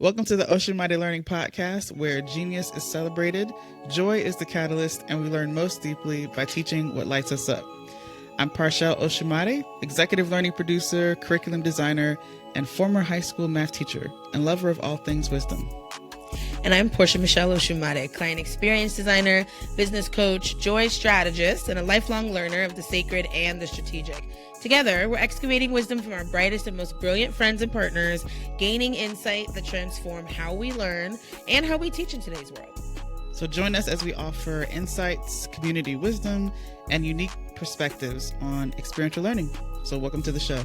Welcome to the Osumare Learning Podcast, where genius is celebrated, joy is the catalyst, and we learn most deeply by teaching what lights us up. I'm Parchelle Osumare, executive learning producer, curriculum designer, and former high school math teacher, and lover of all things wisdom. And I'm Portia Michele Osumaré, client experience designer, business coach, joy strategist, and a lifelong learner of the sacred and the strategic. Together, we're excavating wisdom from our brightest and most brilliant friends and partners, gaining insight that transform how we learn and how we teach in today's world. So join us as we offer insights, community wisdom, and unique perspectives on experiential learning. So welcome to the show.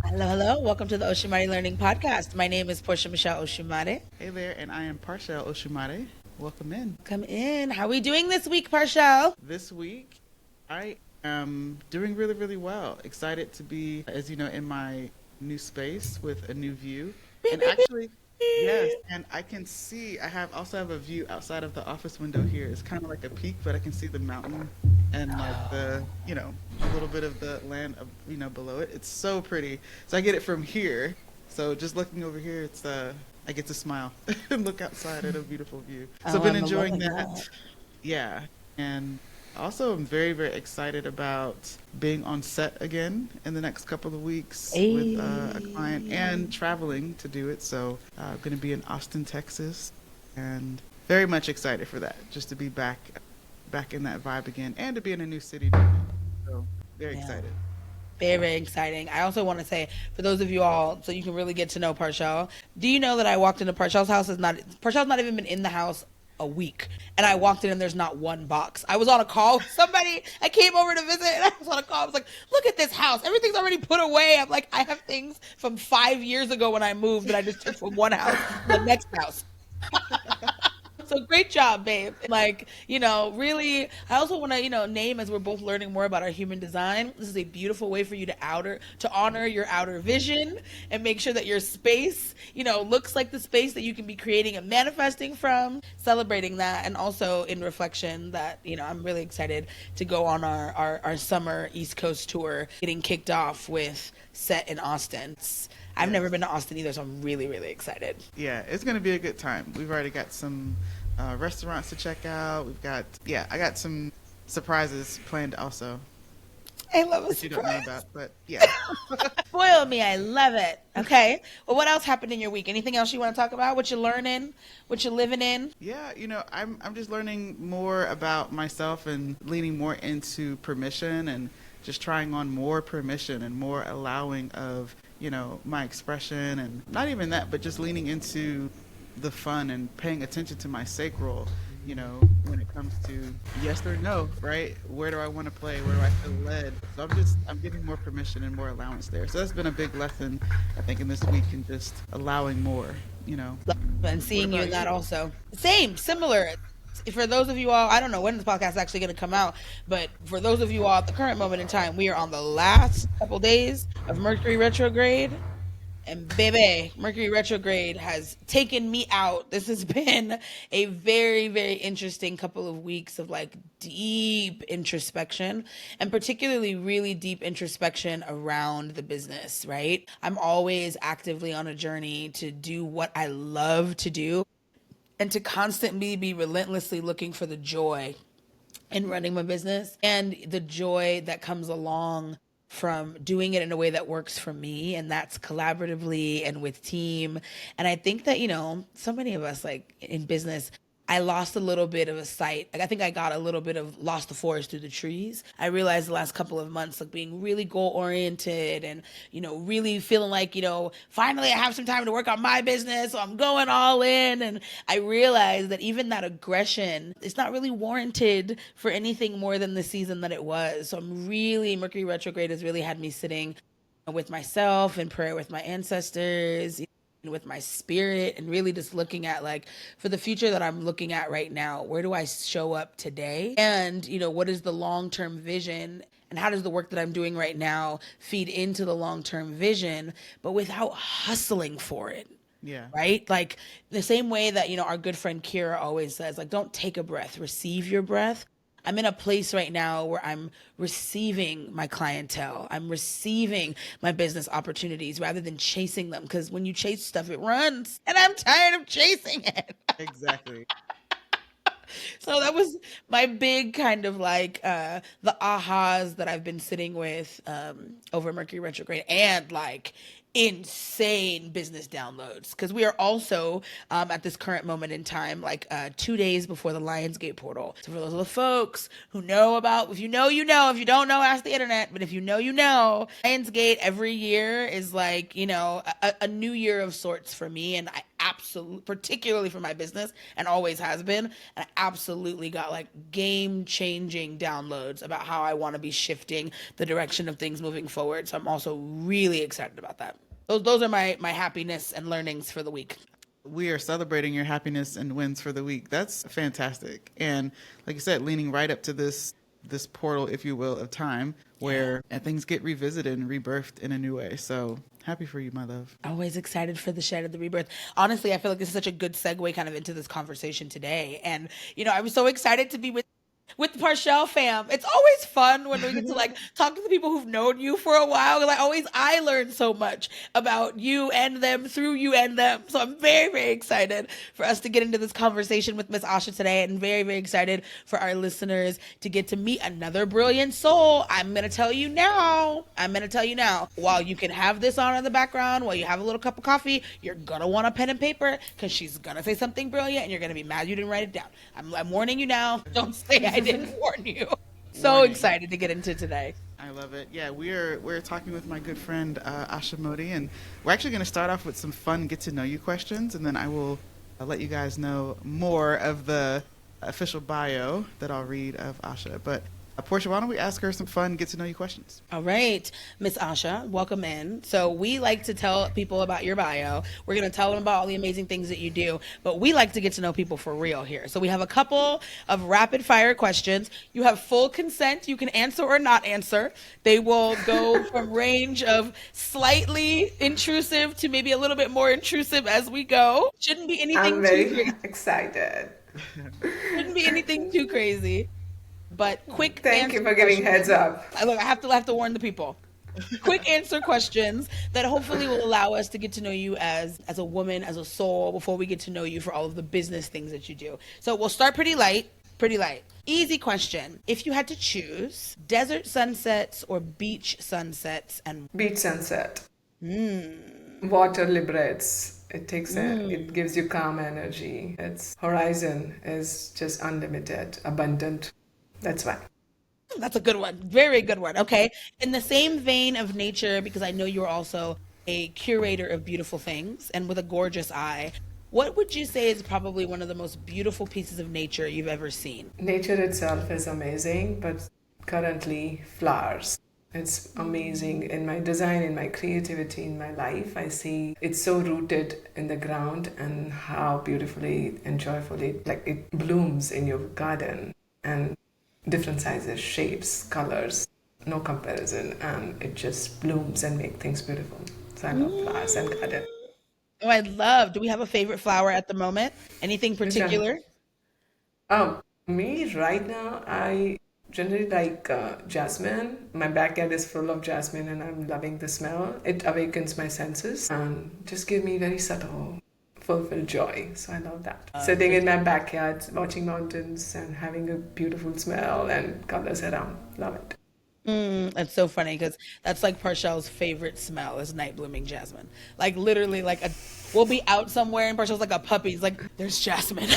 Hello. Welcome to the Osumare Learning Podcast. My name is Portia Michele Osumaré. Hey there, and I am Parchelle Osumare. Welcome in. Come in. How are we doing this week, Parchelle? This week, I am doing really, really well. Excited to be, as you know, in my new space with a new view. And actually, yes, and I can see, also have a view outside of the office window here. It's kind of like a peak, but I can see the mountain and like the, a little bit of the land, below it. It's so pretty. So I get it from here. So just looking over here, it's I get to smile and look outside at a beautiful view. So I've been enjoying that. Yeah. And also, I'm very, very excited about being on set again in the next couple of weeks with a client and traveling to do it. So I'm going to be in Austin, Texas, and very much excited for that, just to be back in that vibe again and to be in a new city doing it. So very excited. Very, very exciting. I also want to say, for those of you all, so you can really get to know Parchelle, do you know that I walked into Parchelle's house? Parchelle's not even been in the house a week, and I walked in and there's not one box. I was on a call with somebody. I came over to visit and I was on a call. I was like, look at this house. Everything's already put away. I'm like, I have things from 5 years ago when I moved that I just took from one house to the next house. So great job, babe. Really, I also want to, name, as we're both learning more about our human design, this is a beautiful way for you to honor your outer vision and make sure that your space, looks like the space that you can be creating and manifesting from, celebrating that. And also in reflection that, I'm really excited to go on our summer East Coast tour, getting kicked off with set in Austin. I've never been to Austin either, so I'm really, really excited. Yeah, it's going to be a good time. We've already got some restaurants to check out. I got some surprises planned also. I love a that surprise. You don't know about, but yeah. Spoil me, I love it. Okay. Well, what else happened in your week? Anything else you want to talk about? What you're learning? What you're living in? Yeah, I'm just learning more about myself and leaning more into permission and just trying on more permission and more allowing of my expression, and not even that, but just leaning into the fun and paying attention to my sacral, when it comes to yes or no, right? Where do I want to play? Where do I feel led? So I'm getting more permission and more allowance there. So that's been a big lesson, I think, in this week, in just allowing more, And seeing you in that also. Similar. For those of you all, I don't know when this podcast is actually going to come out, but for those of you all at the current moment in time, we are on the last couple days of Mercury retrograde. And baby, Mercury retrograde has taken me out. This has been a very, very interesting couple of weeks of deep introspection, and particularly really deep introspection around the business, right? I'm always actively on a journey to do what I love to do, and to constantly be relentlessly looking for the joy in running my business and the joy that comes along from doing it in a way that works for me, and that's collaboratively and with team. And I think that, so many of us in business, I lost a little bit of a sight. I think I got a little bit of lost the forest through the trees. I realized the last couple of months, being really goal oriented and, really feeling finally I have some time to work on my business. So I'm going all in. And I realized that even that aggression, it's not really warranted for anything more than the season that it was. So Mercury retrograde has really had me sitting with myself in prayer with my ancestors, with my spirit, and really just looking at for the future that I'm looking at right now, where do I show up today? And, what is the long-term vision? And how does the work that I'm doing right now feed into the long-term vision, but without hustling for it? Yeah. Right? The same way that, our good friend Kira always says, don't take a breath, receive your breath. I'm in a place right now where I'm receiving my clientele. I'm receiving my business opportunities rather than chasing them. Because when you chase stuff, it runs. And I'm tired of chasing it. Exactly. So that was my big kind of like the ahas that I've been sitting with over Mercury retrograde, and like insane business downloads, because we are also at this current moment in time like 2 days before the Lionsgate portal. So for those of the folks who know about, if you know, you know, if you don't know, ask the internet, but if you know, you know, Lionsgate every year is like, you know, a new year of sorts for me, and I absolutely, particularly for my business, and always has been, and I absolutely got like game changing downloads about how I want to be shifting the direction of things moving forward. So I'm also really excited about that. Those are my happiness and learnings for the week. We are celebrating your happiness and wins for the week. That's fantastic. And like you said, leaning right up to this portal, if you will, of time where things get revisited and rebirthed in a new way. So happy for you, my love. Always excited for the shed of the rebirth. Honestly, I feel like this is such a good segue kind of into this conversation today. And, you know, I was so excited to be with the Parchelle fam. It's always fun when we get to like talk to the people who've known you for a while. Because I learn so much about you and them through you and them. So I'm very, very excited for us to get into this conversation with Miss Asha today, and very, very excited for our listeners to get to meet another brilliant soul. I'm going to tell you now, while you can have this on in the background, while you have a little cup of coffee, you're going to want a pen and paper, because she's going to say something brilliant and you're going to be mad you didn't write it down. I'm warning you now. Don't say I didn't warn you. So excited to get into today. I love it. Yeah, we're talking with my good friend Asha Mody, and we're actually going to start off with some fun get to know you questions, and then I will let you guys know more of the official bio that I'll read of Asha. But Portia, why don't we ask her some fun get to know you questions? All right, Miss Asha, welcome in. So we like to tell people about your bio. We're going to tell them about all the amazing things that you do, but we like to get to know people for real here. So we have a couple of rapid fire questions. You have full consent. You can answer or not answer. They will go from range of slightly intrusive to maybe a little bit more intrusive as we go. Shouldn't be anything I'm too very crazy. excited. Shouldn't be anything too crazy. But quick Thank you answer for giving questions. heads up. I have to warn the people. Quick answer questions that hopefully will allow us to get to know you as a woman, as a soul, before we get to know you for all of the business things that you do. So we'll start pretty light. Easy question. If you had to choose desert sunsets or beach sunsets, and Beach sunset. Water liberates. It gives you calm energy. Its horizon is just unlimited, abundant. That's why. that's a good one. Very good one. Okay. In the same vein of nature, because I know you're also a curator of beautiful things and with a gorgeous eye, what would you say is probably one of the most beautiful pieces of nature you've ever seen? Nature itself is amazing, but currently flowers. It's amazing in my design, in my creativity, in my life. I see it's so rooted in the ground, and how beautifully and joyfully it blooms in your garden, and different sizes, shapes, colors, no comparison, and it just blooms and makes things beautiful. So I love flowers and garden. Oh, do we have a favorite flower at the moment? Anything Which one? particular? Me right now, I generally like jasmine. My backyard is full of jasmine, and I'm loving the smell. It awakens my senses and just give me very subtle, fulfilled joy. So I love that. Sitting in my backyard, watching mountains and having a beautiful smell and colors around. Love it. That's so funny, because that's like Parchelle's favorite smell is night blooming jasmine. Like literally, we'll be out somewhere and Parchelle's like a puppy. He's like, "There's jasmine."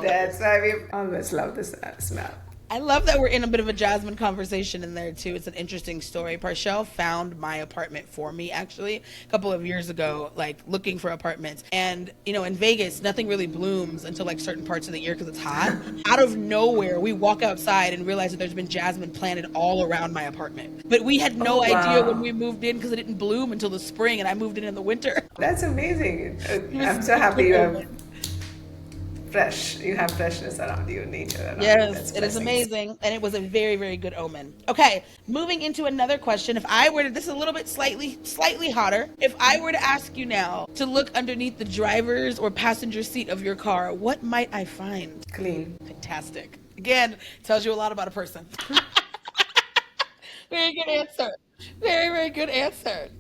That's why we always love this smell. I love that we're in a bit of a jasmine conversation in there too. It's an interesting story. Parchelle found my apartment for me actually a couple of years ago, like looking for apartments. And you know, in Vegas, nothing really blooms until like certain parts of the year because it's hot. Out of nowhere, we walk outside and realize that there's been jasmine planted all around my apartment. But we had no idea when we moved in because it didn't bloom until the spring, and I moved in the winter. That's amazing. It was I'm so such a happy you moment. have fresh. You have freshness around you, nature around you. Yes, That's it is blessings. amazing. And it was a very, very good omen. Okay, moving into another question. If I were to, this is a little bit slightly hotter. If I were to ask you now to look underneath the driver's or passenger seat of your car, what might I find? Clean. Fantastic. Again, tells you a lot about a person. Very good answer. Very, very good answer.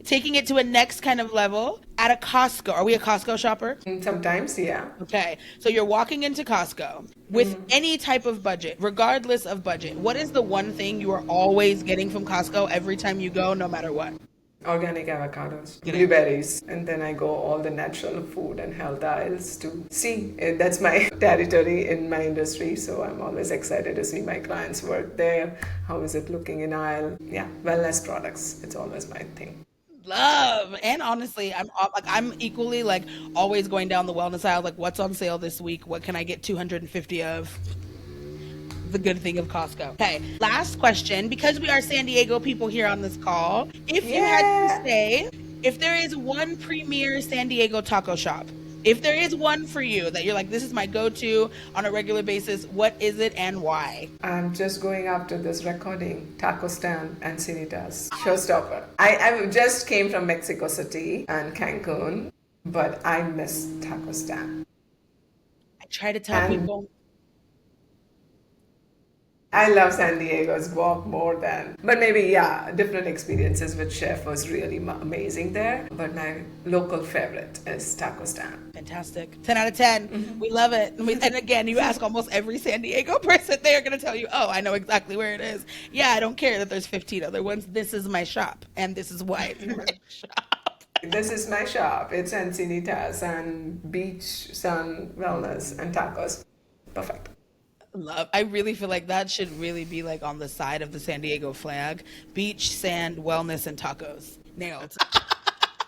Taking it to a next kind of level, at a Costco. Are we a Costco shopper? Sometimes, yeah. Okay, so you're walking into Costco with any type of budget, regardless of budget. What is the one thing you are always getting from Costco every time you go, no matter what? Organic avocados, blueberries, and then I go all the natural food and health aisles to see. That's my territory in my industry, so I'm always excited to see my clients work there. How is it looking in aisle? Yeah, wellness products. It's always my thing. Love. And honestly, I'm equally like always going down the wellness aisle, like what's on sale this week? What can I get 250 of? The good thing of Costco. Okay, last question, because we are San Diego people here on this call. If you had to say, if there is one premier San Diego taco shop, if there is one for you that you're like, this is my go-to on a regular basis, what is it and why? I'm just going after this recording, Taco Stand and Cinitas, showstopper. I just came from Mexico City and Cancun, but I miss Taco Stand. I try to tell people. I love San Diego's walk more than, but maybe, yeah, different experiences with chef was really amazing there. But my local favorite is Taco Stand. Fantastic. 10 out of 10. We love it. And again, you ask almost every San Diego person, they are going to tell you, oh, I know exactly where it is. Yeah, I don't care that there's 15 other ones. This is my shop. And this is why it's my shop. This is my shop. It's Encinitas and beach, sun, wellness, and tacos. Perfect. Love. I really feel like that should really be like on the side of the San Diego flag. Beach, sand, wellness, and tacos. Nailed.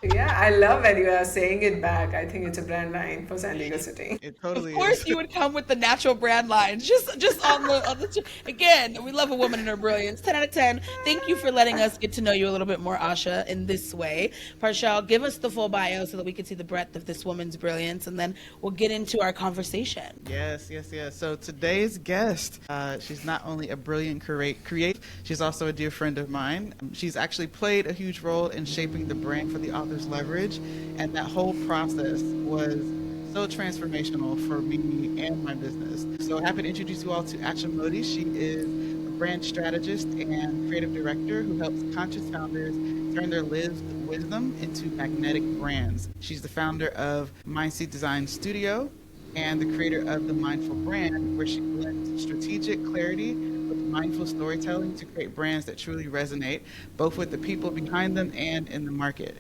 Yeah, I love when you are saying it back. I think it's a brand line for San Diego City. It totally Of course, is. you would come with the natural brand lines. Just on the again. We love a woman in her brilliance. 10 out of 10. Thank you for letting us get to know you a little bit more, Asha, in this way. Parchelle, give us the full bio so that we can see the breadth of this woman's brilliance, and then we'll get into our conversation. Yes. So today's guest, she's not only a brilliant creative, she's also a dear friend of mine. She's actually played a huge role in shaping the brand for the Author's Leverage, and that whole process was so transformational for me and my business. So happy to introduce you all to Asha Mody. She is a brand strategist and creative director who helps conscious founders turn their lived wisdom into magnetic brands. She's the founder of Mindseed Design Studio and the creator of the Mindful Brand, where she blends strategic clarity with mindful storytelling to create brands that truly resonate, both with the people behind them and in the market.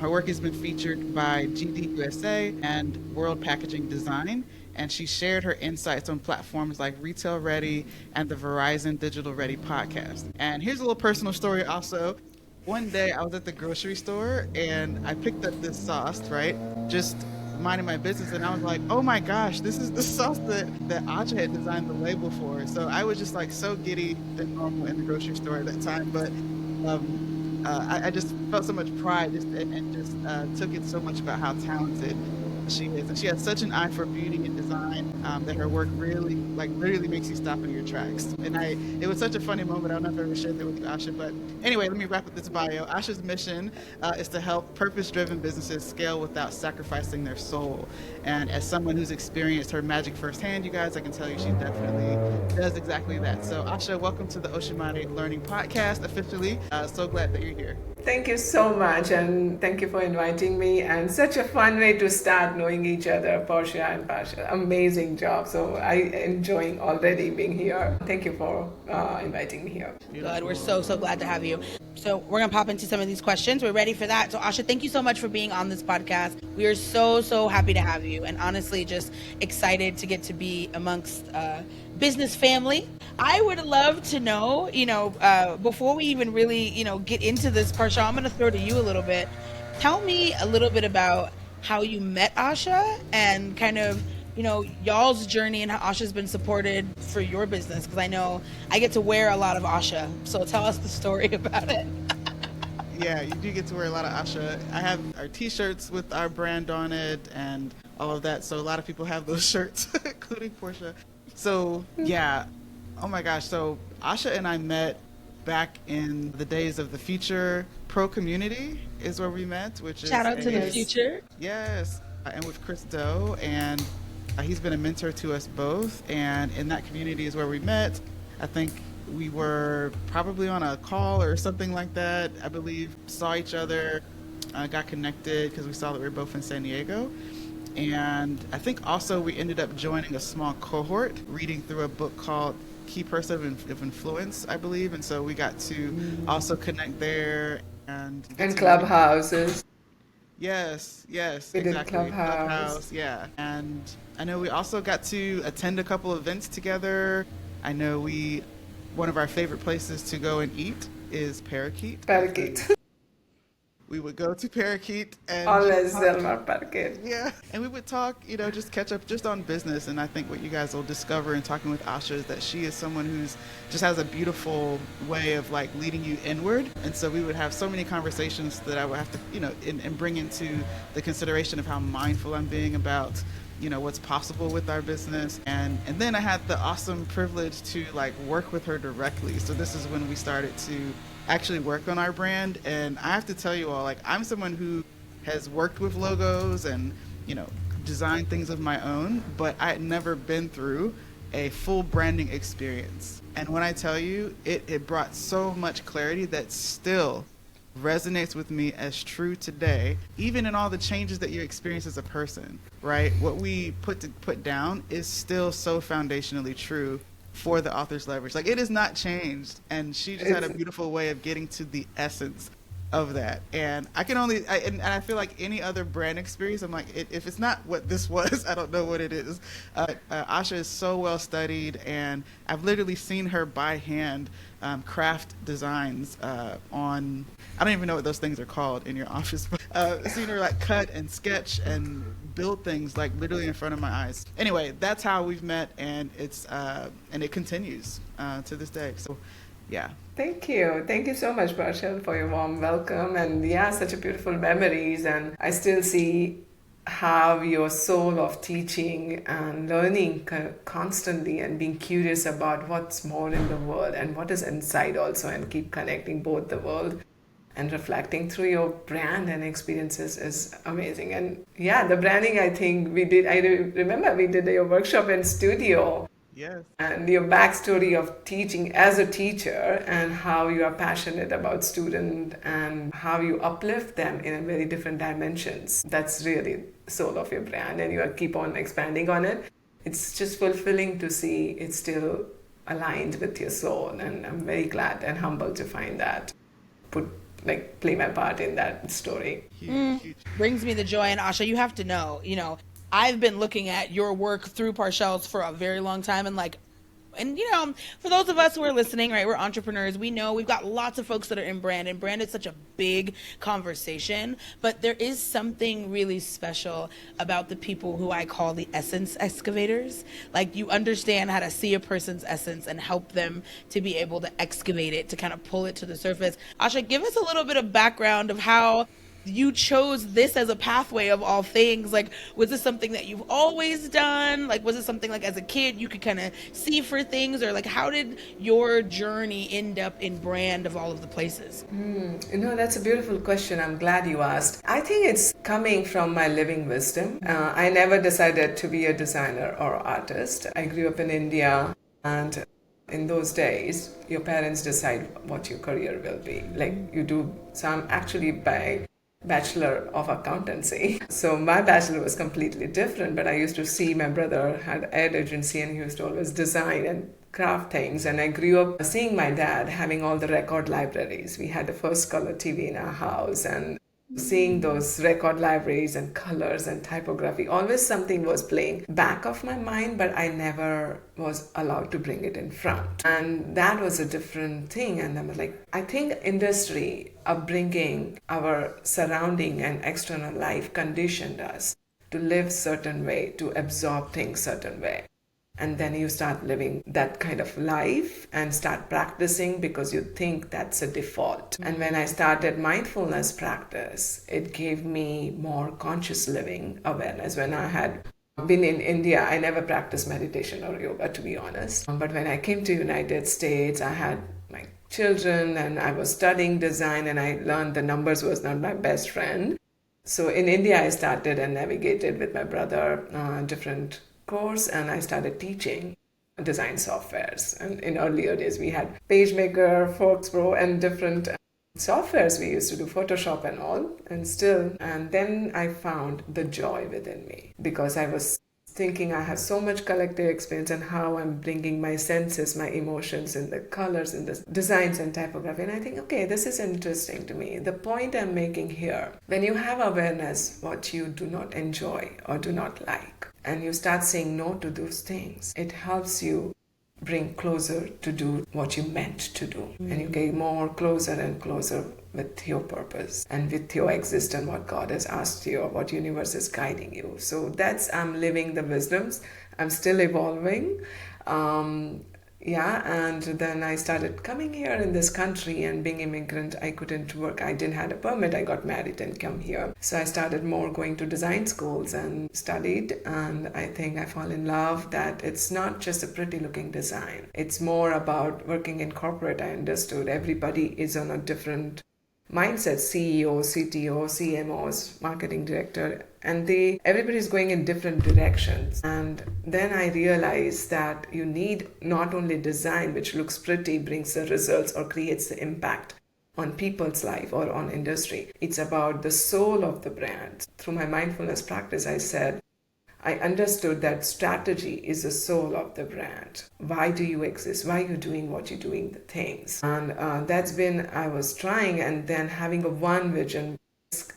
Her work has been featured by GD USA and World Packaging Design, and she shared her insights on platforms like Retail Ready and the Verizon Digital Ready podcast. And here's a little personal story also. One day I was at the grocery store and I picked up this sauce, right? Just minding my business, and I was like, oh my gosh, this is the sauce that Asha had designed the label for. So I was just like so giddy than normal in the grocery store at that time, but I just felt so much pride and just took it so much about how talented she is. And she has such an eye for beauty and design that her work really, like, literally makes you stop in your tracks. And it was such a funny moment. I don't know if I ever shared that with you, Asha. But anyway, let me wrap up this bio. Asha's mission is to help purpose-driven businesses scale without sacrificing their soul. And as someone who's experienced her magic firsthand, you guys, I can tell you she definitely does exactly that. So Asha, welcome to the Osumare Learning Podcast officially. So glad that you're here. Thank you so much, and thank you for inviting me. And such a fun way to start knowing each other, Portia and Parchelle. Amazing job. So I'm enjoying already being here. Thank you for inviting me here. Good. We're so glad to have you. So we're going to pop into some of these questions. We're ready for that. So Asha, thank you so much for being on this podcast. We are so happy to have you, and honestly just excited to get to be amongst business family. I would love to know, before we even really, get into this, Parchelle, I'm going to throw to you a little bit. Tell me a little bit about how you met Asha and kind of, y'all's journey and how Asha's been supported for your business. Because I know I get to wear a lot of Asha. So tell us the story about it. Yeah, you do get to wear a lot of Asha. I have our T-shirts with our brand on it and all of that. So a lot of people have those shirts, including Portia. So yeah, oh my gosh. So Asha and I met back in the days of the Future Pro community is where we met, which Shout is out to the a Yes. future. yes, and with Chris Doe, and he's been a mentor to us both. And in that community is where we met. I think we were probably on a call or something like that. I believe saw each other, got connected because we saw that we were both in San Diego. And I think also we ended up joining a small cohort, reading through a book called Key Person of Influence, I believe. And so we got to also connect there and get And to really clubhouses. yes, yes, We did exactly. clubhouse. Clubhouse, yeah. And I know we also got to attend a couple events together. I know one of our favorite places to go and eat is Parakeet because Parakeet. we would go to Parakeet and just Always talk. Delmar Parakeet. Yeah, and we would talk, just catch up just on business. And I think what you guys will discover in talking with Asha is that she is someone who's just has a beautiful way of like leading you inward. And so we would have so many conversations that I would have to, and bring into the consideration of how mindful I'm being about, what's possible with our business. And then I had the awesome privilege to like work with her directly. So this is when we started to actually work on our brand. And I have to tell you all, like, I'm someone who has worked with logos and, designed things of my own, but I had never been through a full branding experience. And when I tell you, it brought so much clarity that still resonates with me as true today, even in all the changes that you experience as a person, right? What we put down is still so foundationally true for the author's leverage. Like, it has not changed, and she just had a It's beautiful way of getting to the essence of that. And and I feel like any other brand experience, I'm like, if it's not what this was, I don't know what it is. Asha is so well studied, and I've literally seen her by hand craft designs on, I don't even know what those things are called in your office, but seen her like cut and sketch and build things like literally in front of my eyes. Anyway, that's how we've met, and and it continues to this day. So yeah. Thank you. Thank you so much, Parchelle, for your warm welcome. And yeah, such a beautiful memories. And I still see how your soul of teaching and learning constantly and being curious about what's more in the world and what is inside also, and keep connecting both the world and reflecting through your brand and experiences is amazing. And yeah, the branding, I think remember we did your workshop in studio, Yes. and your backstory of teaching as a teacher, and how you are passionate about student and how you uplift them in a very different dimensions. That's really soul of your brand, and you are keep on expanding on it. It's just fulfilling to see it's still aligned with your soul, and I'm very glad and humbled to find that play my part in that story. Huge. Brings me the joy. And Asha, you have to know, I've been looking at your work through Parchelle's for a very long time, and for those of us who are listening, right, we're entrepreneurs. We know we've got lots of folks that are in brand, and brand is such a big conversation, but there is something really special about the people who I call the essence excavators. Like, you understand how to see a person's essence and help them to be able to excavate it, to kind of pull it to the surface. Asha, give us a little bit of background of how you chose this as a pathway of all things. Like, was this something that you've always done? Like, was it something like as a kid you could kind of see for things, or like how did your journey end up in brand of all of the places? That's a beautiful question. I'm glad you asked. I think it's coming from my living wisdom. I never decided to be a designer or artist. I grew up in India, and in those days, your parents decide what your career will be. Like, you do. So I'm actually by Bachelor of Accountancy. So my bachelor was completely different, but I used to see my brother had ad agency, and he used to always design and craft things. And I grew up seeing my dad having all the record libraries. We had the first color TV in our house, and seeing those record libraries and colors and typography, always something was playing back of my mind, but I never was allowed to bring it in front. And that was a different thing. And I'm like, I think industry, upbringing, our surrounding and external life conditioned us to live certain way, to absorb things certain way. And then you start living that kind of life and start practicing because you think that's a default. And when I started mindfulness practice, it gave me more conscious living awareness. When I had been in India, I never practiced meditation or yoga, to be honest. But when I came to United States, I had my children and I was studying design, and I learned the numbers was not my best friend. So in India, I started and navigated with my brother different course, and I started teaching design softwares. And in earlier days, we had PageMaker, Forks Pro, and different softwares. We used to do Photoshop and all, and still. And then I found the joy within me because I was thinking I have so much collective experience and how I'm bringing my senses, my emotions in the colors, in the designs and typography. And I think, okay, this is interesting to me. The point I'm making here, when you have awareness what you do not enjoy or do not like, and you start saying no to those things, it helps you bring closer to do what you meant to do. And you get more closer and closer with your purpose and with your existence, what God has asked you or what universe is guiding you. So that's, I'm living the wisdoms. I'm still evolving. And then I started coming here in this country, and being immigrant, I couldn't work. I didn't have a permit. I got married and come here. So I started more going to design schools and studied, and I think I fall in love that it's not just a pretty looking design. It's more about working in corporate. I understood everybody is on a different mindset, CEO, CTO, CMOs, marketing director, and everybody's going in different directions. And then I realized that you need not only design, which looks pretty, brings the results or creates the impact on people's life or on industry. It's about the soul of the brand. Through my mindfulness practice, I understood that strategy is the soul of the brand. Why do you exist? Why are you doing what you're doing, the things? And that's been, I was trying, and then having a one vision.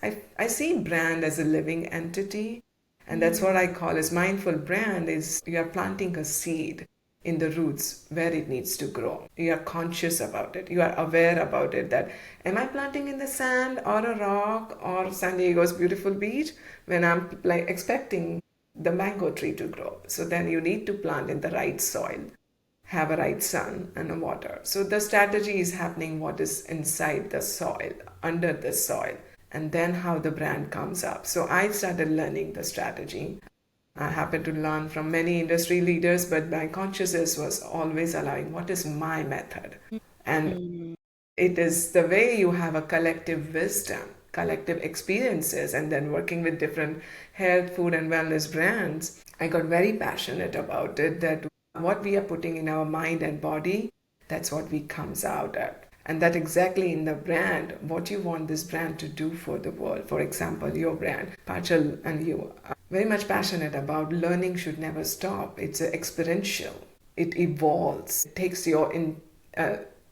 I see brand as a living entity, and that's what I call as mindful brand is you are planting a seed in the roots where it needs to grow. You are conscious about it. You are aware about it that, am I planting in the sand or a rock or San Diego's beautiful beach when I'm expecting the mango tree to grow? So then you need to plant in the right soil, have a right sun and a water. So the strategy is happening what is inside the soil, under the soil, and then how the brand comes up. So I started learning the strategy. I happened to learn from many industry leaders, but my consciousness was always allowing what is my method. And it is the way you have a collective wisdom, collective experiences, and then working with different health, food, and wellness brands. I got very passionate about it, that what we are putting in our mind and body, that's what we comes out at. And that exactly in the brand, what you want this brand to do for the world. For example, your brand, Parchelle and you, are very much passionate about learning should never stop. It's experiential. It evolves. It takes your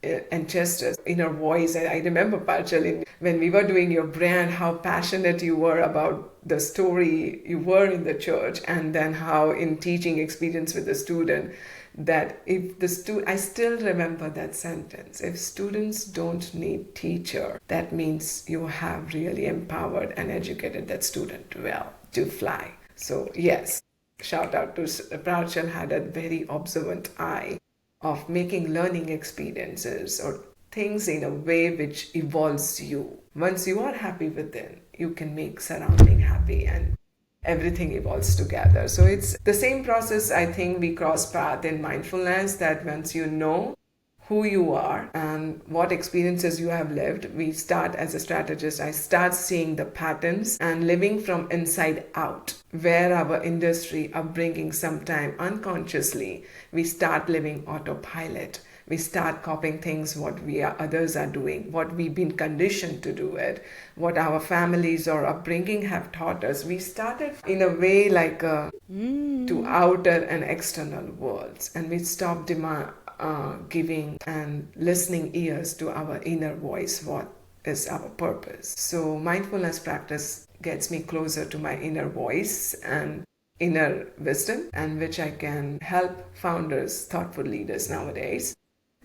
ancestors' inner voice. And I remember, Parchelle, when we were doing your brand, how passionate you were about the story you were in the church, and then how in teaching experience with the student, that if I still remember that sentence, if students don't need teacher, that means you have really empowered and educated that student well to fly. So yes, shout out to Parchelle, had a very observant eye of making learning experiences or things in a way which evolves you. Once you are happy within, you can make surrounding happy, and everything evolves together. So it's the same process. I think we cross path in mindfulness, that once you know who you are and what experiences you have lived, we start as a strategist, I start seeing the patterns and living from inside out, where our industry upbringing sometime unconsciously, we start living autopilot. We start copying things what others are doing, what we've been conditioned to do it, what our families or upbringing have taught us. We started in a way like to outer and external worlds, and we stopped giving and listening ears to our inner voice, what is our purpose. So mindfulness practice gets me closer to my inner voice and inner wisdom, and which I can help founders, thoughtful leaders nowadays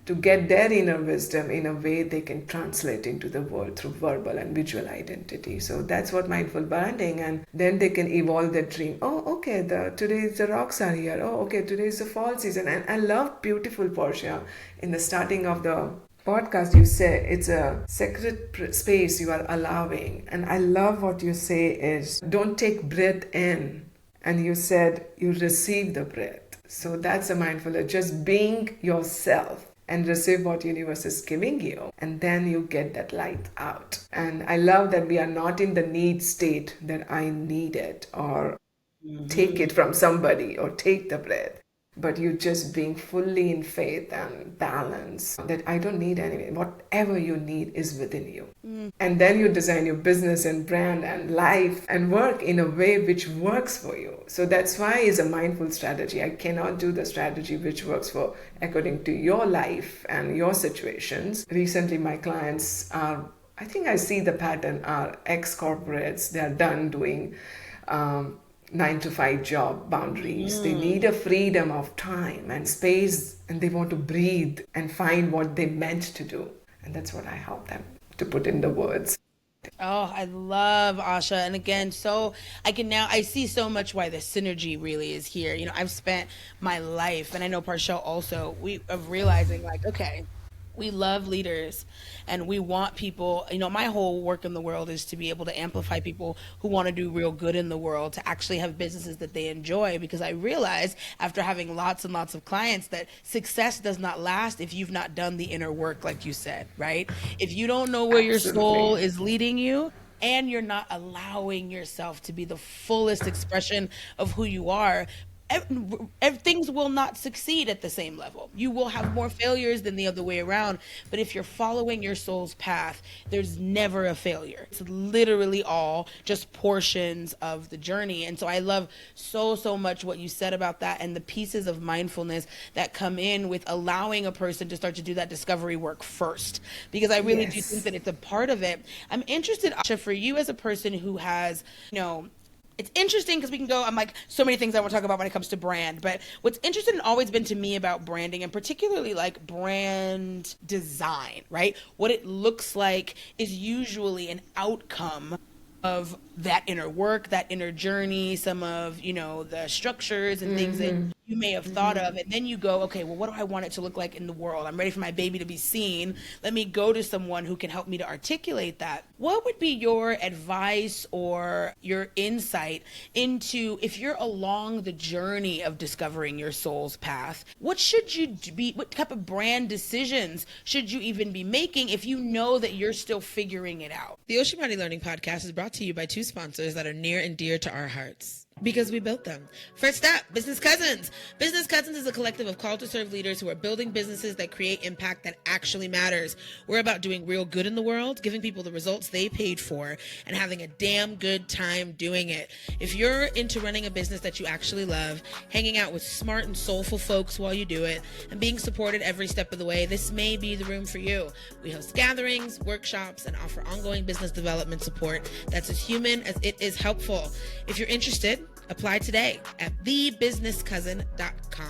to get their inner wisdom in a way they can translate into the world through verbal and visual identity. So that's what mindful branding, and then they can evolve their dream. Oh, okay, today the rocks are here. Oh, okay, today is the fall season. And I love beautiful Portia. In the starting of the podcast, you say it's a sacred space you are allowing. And I love what you say is don't take breath in. And you said you receive the breath. So that's a mindfulness, just being yourself and receive what universe is giving you, and then you get that light out. And I love that we are not in the need state that I need it or take it from somebody or take the breath, but you just being fully in faith and balance that I don't need anything. Whatever you need is within you. And then you design your business and brand and life and work in a way which works for you. So that's why it's a mindful strategy. I cannot do the strategy which works for according to your life and your situations. Recently, my clients are, I think I see the pattern, are ex-corporates. They are done doing 9 to 5 job boundaries. They need a freedom of time and space, and they want to breathe and find what they meant to do. And that's what I help them to put in the words. Oh, I love Asha. And again, I see so much why the synergy really is here. I've spent my life, and I know Parchelle also, of realizing like, okay, we love leaders and we want people, my whole work in the world is to be able to amplify people who want to do real good in the world, to actually have businesses that they enjoy, because I realize after having lots and lots of clients that success does not last if you've not done the inner work, like you said, right? If you don't know where your soul is leading you, and you're not allowing yourself to be the fullest expression of who you are, things will not succeed at the same level. You will have more failures than the other way around. But if you're following your soul's path, there's never a failure. It's literally all just portions of the journey. And so I love so much what you said about that, and the pieces of mindfulness that come in with allowing a person to start to do that discovery work first, because I really do think that it's a part of it. I'm interested, Asha, for you as a person who has, it's interesting because I'm like, so many things I want to talk about when it comes to brand, but what's interesting always been to me about branding, and particularly like brand design, right? What it looks like is usually an outcome of that inner work, that inner journey, some of, the structures and things that you may have thought of. And then you go, okay, well, what do I want it to look like in the world? I'm ready for my baby to be seen. Let me go to someone who can help me to articulate that. What would be your advice or your insight into, if you're along the journey of discovering your soul's path, what type of brand decisions should you even be making if you know that you're still figuring it out? The Osumare Learning Podcast is brought to you by 2 sponsors that are near and dear to our hearts, because we built them. First up, Business Cousins. Business Cousins is a collective of called to serve leaders who are building businesses that create impact that actually matters. We're about doing real good in the world, giving people the results they paid for, and having a damn good time doing it. If you're into running a business that you actually love, hanging out with smart and soulful folks while you do it, and being supported every step of the way, this may be the room for you. We host gatherings, workshops, and offer ongoing business development support that's as human as it is helpful. If you're interested, apply today at thebusinesscousin.com.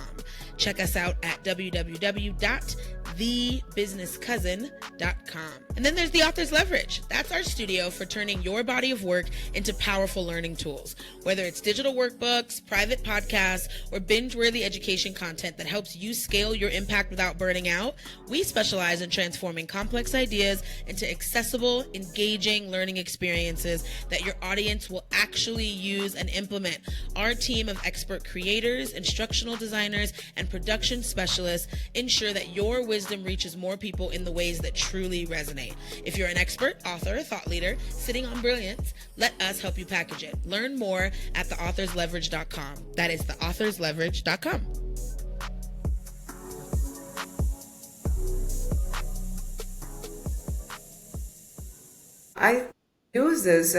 Check us out at www.thebusinesscousin.com. And then there's the Author's Leverage. That's our studio for turning your body of work into powerful learning tools. Whether it's digital workbooks, private podcasts, or binge-worthy education content that helps you scale your impact without burning out, we specialize in transforming complex ideas into accessible, engaging learning experiences that your audience will actually use and implement. Our team of expert creators, instructional designers, and production specialists ensure that your wisdom reaches more people in the ways that truly resonate. If you're an expert, author, thought leader, sitting on brilliance, let us help you package it. Learn more at theauthorsleverage.com. That is theauthorsleverage.com. I use this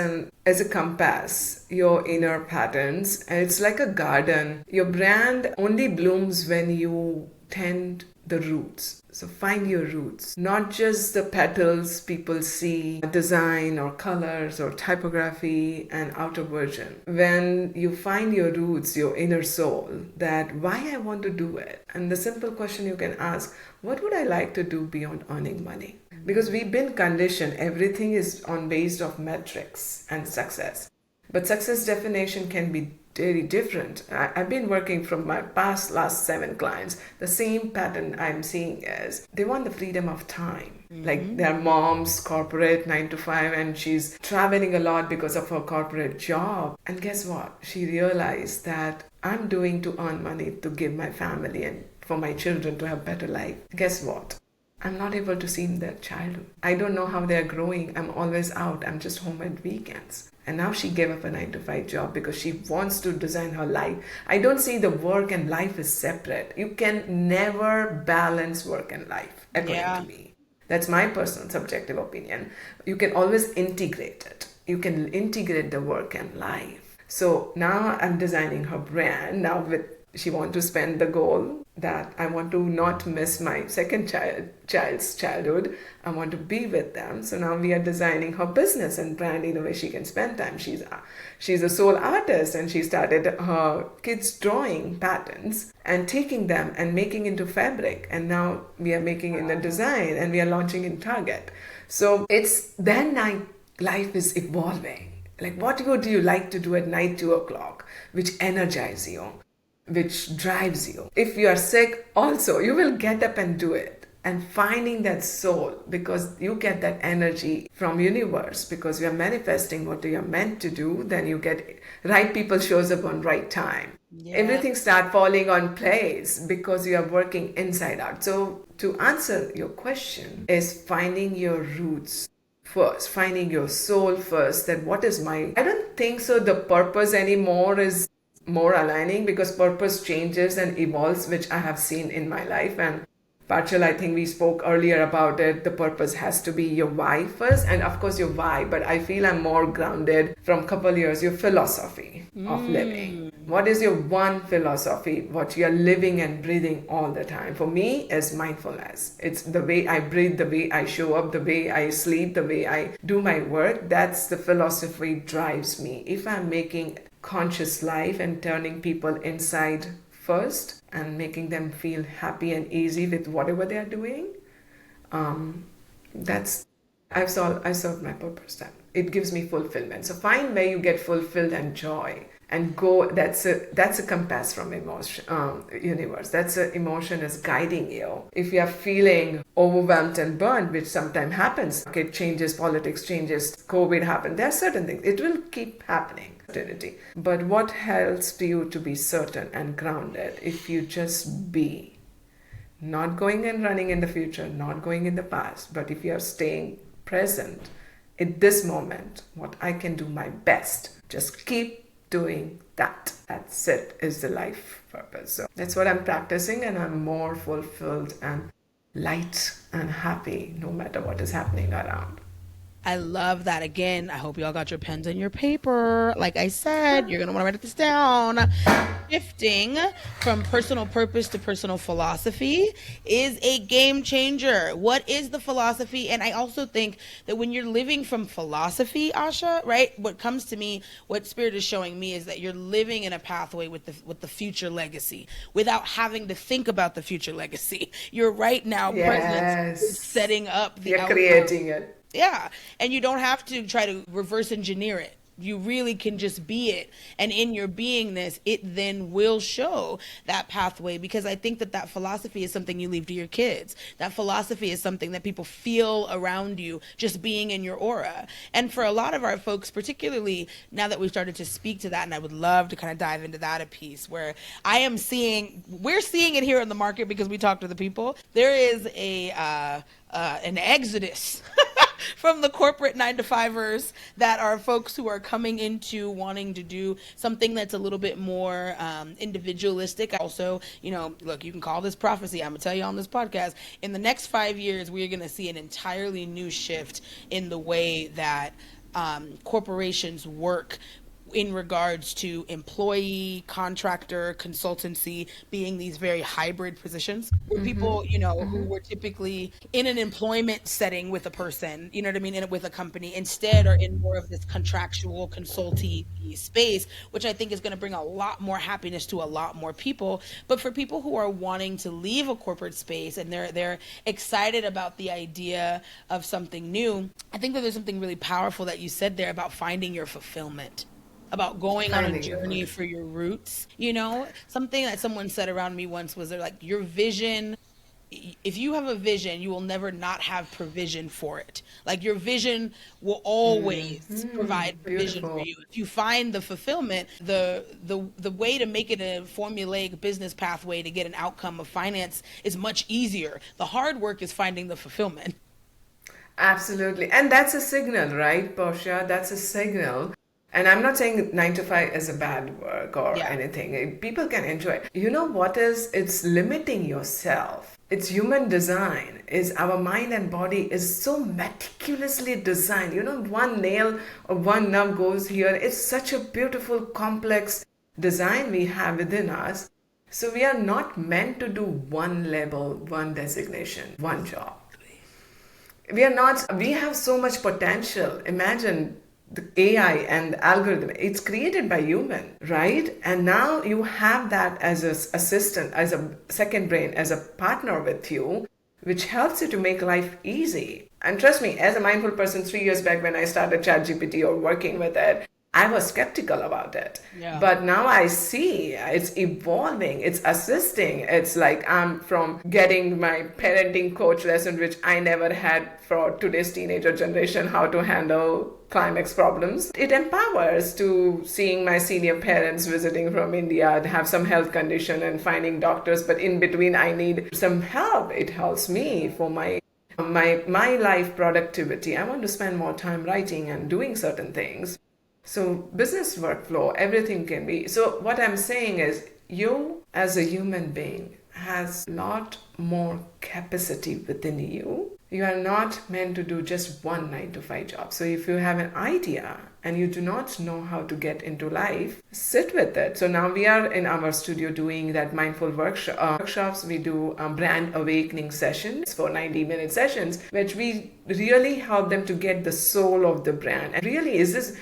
as a compass, your inner patterns, and it's like a garden. Your brand only blooms when you tend the roots. So find your roots, not just the petals people see, design or colors or typography and outer version. When you find your roots, your inner soul, that why I want to do it. And the simple question you can ask, what would I like to do beyond earning money? Because we've been conditioned, everything is on based of metrics and success. But success definition can be very different. I've been working from my last 7 clients. The same pattern I'm seeing is they want the freedom of time. Like their mom's corporate 9 to 5 and she's traveling a lot because of her corporate job. And guess what? She realized that I'm doing to earn money to give my family and for my children to have better life. Guess what? I'm not able to see their childhood. I don't know how they're growing. I'm always out. I'm just home at weekends. And now she gave up a 9 to 5 job because she wants to design her life. I don't see the work and life as separate. You can never balance work and life, according to me. That's my personal subjective opinion. You can always integrate it. You can integrate the work and life. So now I'm designing her brand. Now she wants to spend the goal that I want to not miss my second child's childhood. I want to be with them. So now we are designing her business and brand in a way she can spend time. She's a soul artist and she started her kids drawing patterns and taking them and making into fabric. And now we are making in the design and we are launching in Target. So it's then life is evolving. Like what would you like to do at night, 2 o'clock, which energizes you? Which drives you. If you are sick also, you will get up and do it. And finding that soul, because you get that energy from universe, because you are manifesting what you are meant to do, then you get right people shows up on right time. Everything start falling on place because you are working inside out. So to answer your question is finding your roots first, finding your soul first, that what is I don't think so the purpose anymore is more aligning, because purpose changes and evolves, which I have seen in my life. And Parchelle, I think we spoke earlier about it. The purpose has to be your why first, and of course your why, but I feel I'm more grounded from a couple years, your philosophy of living. What is your one philosophy, what you are living and breathing all the time? For me, is mindfulness. It's the way I breathe, the way I show up, the way I sleep, the way I do my work. That's the philosophy drives me. If I'm making conscious life and turning people inside first and making them feel happy and easy with whatever they are doing, I've solved my purpose. Then it gives me fulfillment. So find where you get fulfilled and joy and go. That's a compass from emotion universe. That's a emotion is guiding you. If you are feeling overwhelmed and burned, which sometimes happens, okay, changes, politics changes, COVID happened, there are certain things, it will keep happening. But what helps you to be certain and grounded? If you just be, not going and running in the future, not going in the past, but if you are staying present at this moment, what I can do my best, just keep doing that. That's it, is the life purpose. So that's what I'm practicing, and I'm more fulfilled and light and happy no matter what is happening around. I love that. Again, I hope you all got your pens and your paper. Like I said, you're going to want to write this down. Shifting from personal purpose to personal philosophy is a game changer. What is the philosophy? And I also think that when you're living from philosophy, Asha, right, what comes to me, what Spirit is showing me is that you're living in a pathway with the future legacy without having to think about the future legacy. You're right now present, setting up the outcome. Creating it. Yeah. And you don't have to try to reverse engineer it. You really can just be it. And in your beingness, it then will show that pathway, because I think that philosophy is something you leave to your kids. That philosophy is something that people feel around you just being in your aura. And for a lot of our folks, particularly now that we've started to speak to that, and I would love to kind of dive into that a piece where we're seeing it here in the market because we talk to the people. There is an exodus from the corporate 9-to-5ers that are folks who are coming into wanting to do something that's a little bit more individualistic. Also, look, you can call this prophecy. I'm going to tell you on this podcast, in the next 5 years, we're going to see an entirely new shift in the way that corporations work in regards to employee, contractor, consultancy being these very hybrid positions where people, who were typically in an employment setting with a person, you know what I mean, with a company, instead are in more of this contractual consulting space, which I think is going to bring a lot more happiness to a lot more people. But for people who are wanting to leave a corporate space and they're excited about the idea of something new, I think that there's something really powerful that you said there about finding your fulfillment, about going on a journey for your roots. Something that someone said around me once was, they're like, your vision, if you have a vision, you will never not have provision for it. Like, your vision will always provide provision for you. If you find the fulfillment, the way to make it a formulaic business pathway to get an outcome of finance is much easier. The hard work is finding the fulfillment. Absolutely. And that's a signal, right, Portia? That's a signal. And I'm not saying 9 to 5 is a bad work or anything. People can enjoy it. You know what is? It's limiting yourself. It's human design. Is our mind and body is so meticulously designed. One nail or one nerve goes here. It's such a beautiful, complex design we have within us. So we are not meant to do one level, one designation, one job. We have so much potential. Imagine the AI and the algorithm, it's created by human, right? And now you have that as an assistant, as a second brain, as a partner with you, which helps you to make life easy. And trust me, as a mindful person, 3 years back when I started ChatGPT or working with it, I was skeptical about it. Yeah. But now I see it's evolving, it's assisting. It's like I'm from getting my parenting coach lesson, which I never had for today's teenager generation, how to handle climax problems. It empowers to seeing my senior parents visiting from India, have some health condition and finding doctors, but in between I need some help. It helps me for my life productivity. I want to spend more time writing and doing certain things. So business workflow, everything can be. So what I'm saying is, you as a human being has a lot more capacity within you. You are not meant to do just one 9 to 5 job. So if you have an idea and you do not know how to get into life, sit with it. So now we are in our studio doing that mindful workshops. We do brand awakening sessions for 90-minute sessions, which we really help them to get the soul of the brand. And really, is this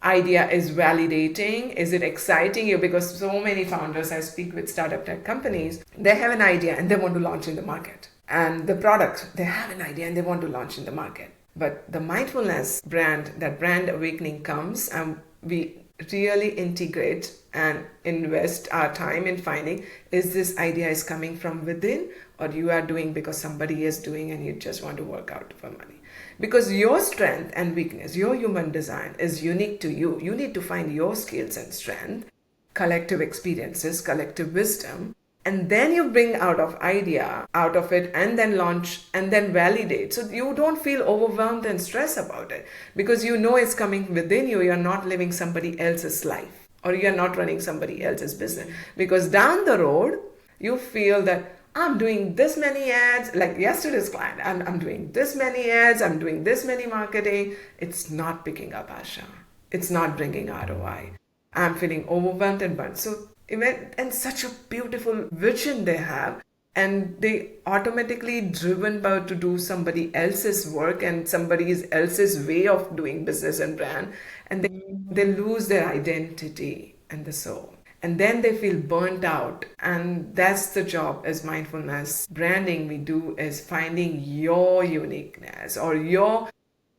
idea is validating? Is it exciting you? Because so many founders I speak with, startup tech companies, they have an idea and they want to launch in the market. And the product, they have an idea and they want to launch in the market. But the mindfulness brand, that brand awakening comes, and we really integrate and invest our time in finding, is this idea is coming from within, or you are doing because somebody is doing and you just want to work out for money. Because your strength and weakness, your human design is unique to you. You need to find your skills and strength, collective experiences, collective wisdom, and then you bring out of it and then launch and then validate. So you don't feel overwhelmed and stressed about it because you know it's coming within you. You're not living somebody else's life, or you're not running somebody else's business. Because down the road, you feel that I'm doing this many ads, like yesterday's client, I'm doing this many ads, I'm doing this many marketing. It's not picking up, Asha. It's not bringing ROI. I'm feeling overwhelmed and burnt. So, and such a beautiful vision they have, and they automatically driven by to do somebody else's work and somebody else's way of doing business and brand, and they lose their identity and the soul. And then they feel burnt out. And that's the job as mindfulness branding we do, is finding your uniqueness, or your,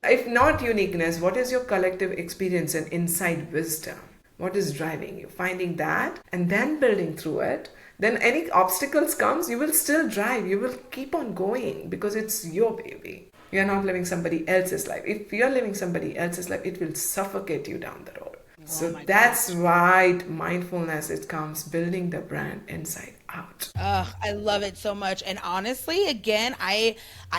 if not uniqueness, what is your collective experience and inside wisdom? What is driving you? Finding that and then building through it. Then any obstacles comes, you will still drive. You will keep on going because it's your baby. You're not living somebody else's life. If you're living somebody else's life, it will suffocate you down the road. So that's why mindfulness, it comes building the brand inside out. I love it so much. And honestly, again, I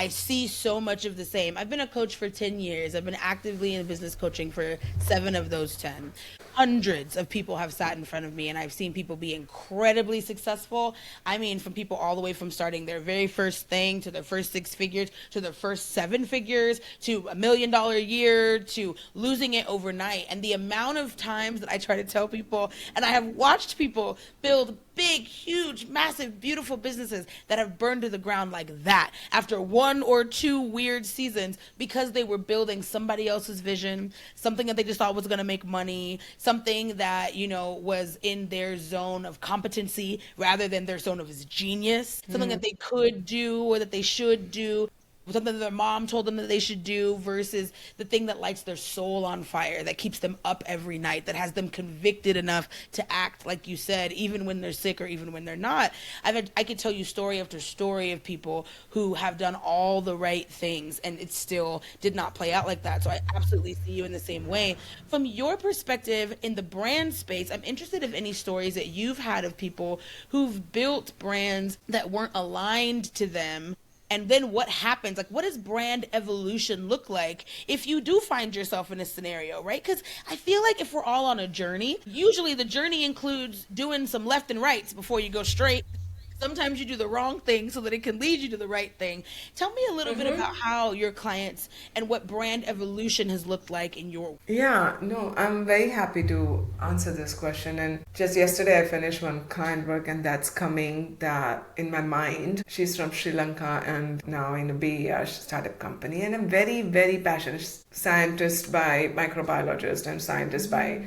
see so much of the same. I've been a coach for 10 years. I've been actively in business coaching for 7 of those 10. Hundreds of people have sat in front of me, and I've seen people be incredibly successful. I mean, from people all the way from starting their very first thing to their first 6 figures to their first 7 figures to $1 million a year to losing it overnight. And the amount of times that I try to tell people, and I have watched people build big, huge, massive, beautiful businesses that have burned to the ground like that after 1 or 2 weird seasons because they were building somebody else's vision, something that they just thought was going to make money, something that, was in their zone of competency rather than their zone of genius, something that they could do or that they should do, something that their mom told them that they should do versus the thing that lights their soul on fire, that keeps them up every night, that has them convicted enough to act, like you said, even when they're sick or even when they're not. I could tell you story after story of people who have done all the right things and it still did not play out like that. So I absolutely see you in the same way. From your perspective in the brand space, I'm interested in any stories that you've had of people who've built brands that weren't aligned to them. And then what happens? Like, what does brand evolution look like if you do find yourself in a scenario, right? Because I feel like if we're all on a journey, usually the journey includes doing some left and rights before you go straight. Sometimes you do the wrong thing so that it can lead you to the right thing. Tell me a little bit about how your clients and what brand evolution has looked like in your... Yeah, no, I'm very happy to answer this question. And just yesterday I finished one client work and that's coming that in my mind. She's from Sri Lanka and now in a Bay Area startup company. And I'm very, very passionate scientist by microbiologist and scientist by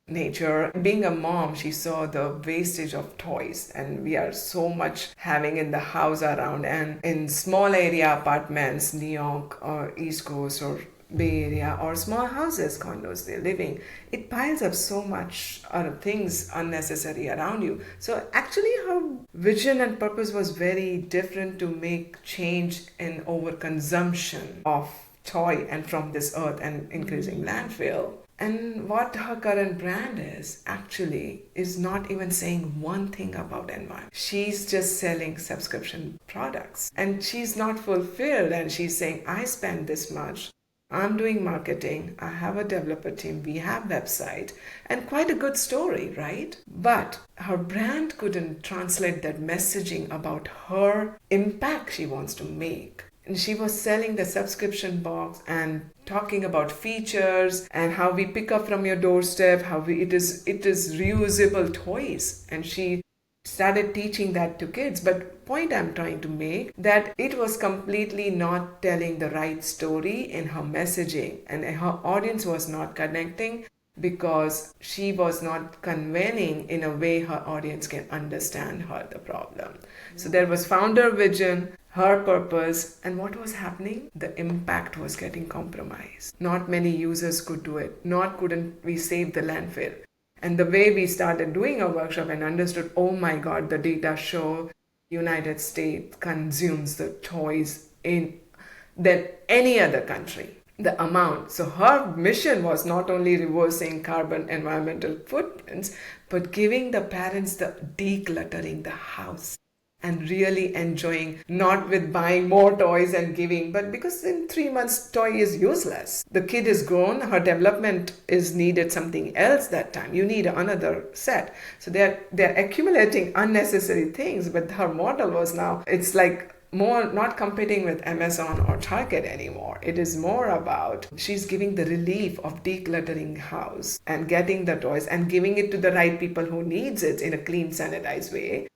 nature. Being a mom, she saw the wastage of toys, and we are so much having in the house around and in small area apartments, New York or East Coast or Bay Area or small houses, condos they're living. It piles up so much other things unnecessary around you. So actually her vision and purpose was very different to make change in overconsumption of toy and from this earth and increasing landfill. And what her current brand is actually is not even saying one thing about environment. She's just selling subscription products and she's not fulfilled and she's saying, I spend this much. I'm doing marketing. I have a developer team. We have website and quite a good story, right? But her brand couldn't translate that messaging about her impact she wants to make. And she was selling the subscription box and talking about features and how we pick up from your doorstep, it is reusable toys. And she started teaching that to kids. But point I'm trying to make, that it was completely not telling the right story in her messaging and her audience was not connecting because she was not conveying in a way her audience can understand her the problem. So there was founder vision, her purpose, and what was happening? The impact was getting compromised. Not many users could do it. Couldn't we save the landfill? And the way we started doing our workshop and understood, oh my God, the data show United States consumes the toys in than any other country. The amount. So her mission was not only reversing carbon environmental footprints, but giving the parents the decluttering the house and really enjoying, not with buying more toys and giving, but because in 3 months toy is useless. The kid is grown, her development is needed something else that time. You need another set. So they're accumulating unnecessary things, but her model was now, it's like more not competing with Amazon or Target anymore. It is more about she's giving the relief of decluttering house and getting the toys and giving it to the right people who needs it in a clean, sanitized way.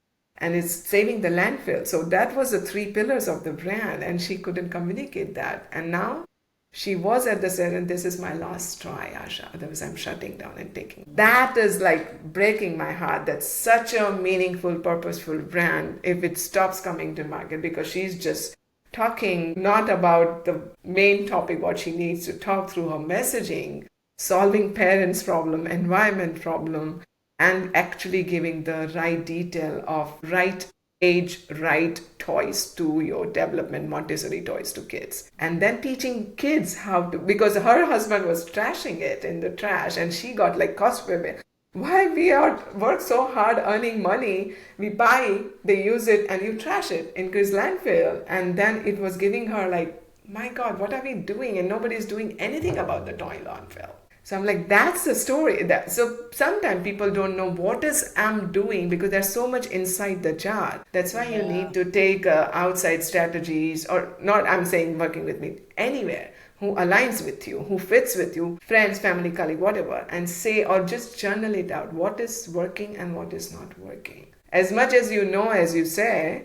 And it's saving the landfill. So that was the 3 pillars of the brand and she couldn't communicate that. And now she was at the set and this is my last try, Asha. Otherwise I'm shutting down and taking. That is like breaking my heart. That's such a meaningful, purposeful brand if it stops coming to market because she's just talking not about the main topic, what she needs to talk through her messaging, solving parents' problem, environment problem, and actually giving the right detail of right age, right toys to your development, Montessori toys to kids. And then teaching kids how to, because her husband was trashing it in the trash and she got like cost women. Why we are work so hard earning money, we buy, they use it, and you trash it, increase landfill. And then it was giving her like, my God, what are we doing? And nobody's doing anything about the toy landfill. So I'm like, that's the story. So sometimes people don't know what is I'm doing because there's so much inside the jar. That's why you need to take outside strategies, or not, I'm saying working with me, anywhere, who aligns with you, who fits with you, friends, family, colleague, whatever, and say, or just journal it out, what is working and what is not working. As much as you know, as you say,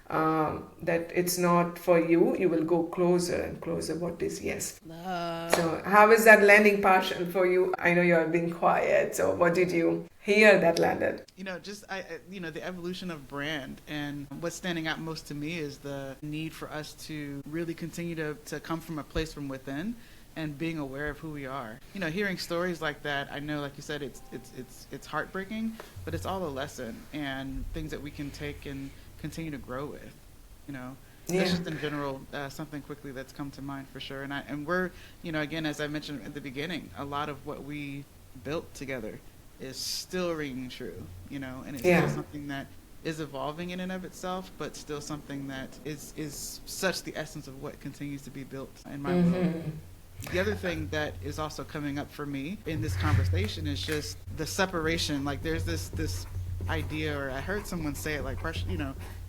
that it's not for you, you will go closer and closer what is yes. So how is that landing partial for you? I know you are being quiet, so what did you hear that landed? The evolution of brand, and what's standing out most to me is the need for us to really continue to come from a place from within and being aware of who we are. Hearing stories like that, I know, like you said, it's heartbreaking, but it's all a lesson and things that we can take and continue to grow with. That's just in general something quickly that's come to mind for sure. And we're, again, as I mentioned at the beginning, a lot of what we built together is still ringing true, and it's still something that is evolving in and of itself, but still something that is such the essence of what continues to be built in my world. The other thing that is also coming up for me in this conversation is just the separation. Like there's this idea, or I heard someone say it like,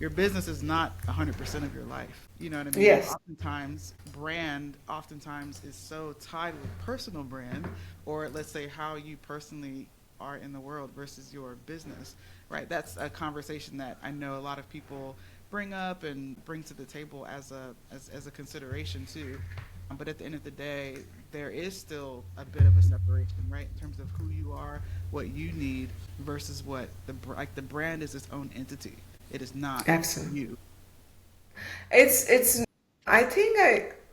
your business is not 100% of your life. You know what I mean? Yes. Oftentimes, brand is so tied with personal brand, or let's say how you personally are in the world versus your business, right? That's a conversation that I know a lot of people bring up and bring to the table as a consideration too. But at the end of the day, there is still a bit of a separation, right? In terms of who you are, what you need, versus what the brand is its own entity. It is not Absolutely. you. It's. I think